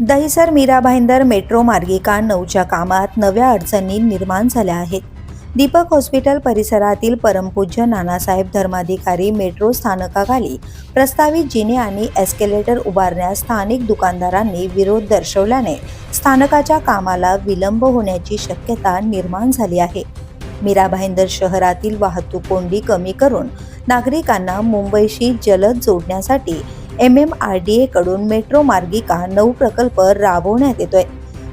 Dahisar Mira Bhayandar metro मार्गिका 9च्या कामात नव्या अडचणी निर्माण झाल्या आहेत. दीपक हॉस्पिटल परिसरातील परमपूज्य नानासाहेब धर्माधिकारी मेट्रो स्थानकाखाली प्रस्तावित जिने आणि एस्केलेटर उभारण्यास स्थानिक दुकानदारांनी विरोध दर्शवल्याने स्थानकाच्या कामाला विलंब होण्याची शक्यता निर्माण झाली आहे. मीरा भाईंदर शहरातील वाहतूक कोंडी कमी करून नागरिकांना मुंबईशी जलद जोडण्यासाठी MMRDA कडून मेट्रो मार्गिका 9 प्रकल्प राबवण्यात येतोय.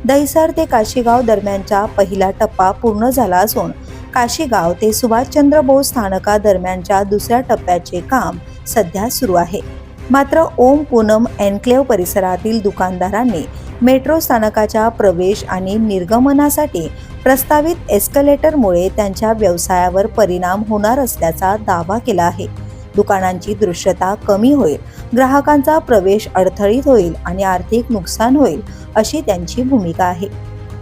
दहिसर ते काशीगाव दरम्यानचा पहिला टप्पा पूर्ण झाला असून काशीगाव ते सुभाषचंद्र बोस स्थानका दरम्यानच्या दुसऱ्या टप्प्याचे काम सध्या सुरू आहे. मात्र ओम पूनम एन्क्लेव्ह परिसरातील दुकानदारांनी मेट्रो स्थानकाच्या प्रवेश आणि निर्गमनासाठी प्रस्तावित एस्केलेटरमुळे त्यांच्या व्यवसायावर परिणाम होणार असल्याचा दावा केला आहे. दुकानांची दृश्यता कमी होईल, ग्राहकांचा प्रवेश अडथळीत होईल आणि आर्थिक नुकसान होईल अशी त्यांची भूमिका आहे.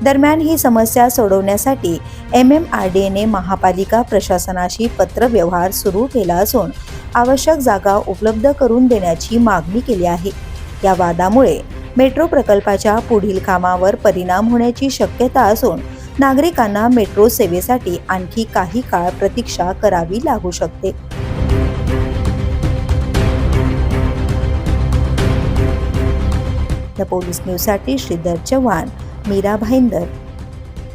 दरम्यान ही समस्या सोडवण्यासाठी MMRDAने महापालिका प्रशासनाशी पत्रव्यवहार सुरू केला असून आवश्यक जागा उपलब्ध करून देण्याची मागणी केली आहे. या वादामुळे मेट्रो प्रकल्पाच्या पुढील कामावर परिणाम होण्याची शक्यता असून नागरिकांना मेट्रो सेवेसाठी आणखी काही काळ प्रतीक्षा करावी लागू शकते. द पोलीस न्यूजसाठी श्रीधर चव्हाण, मीरा भाईंदर.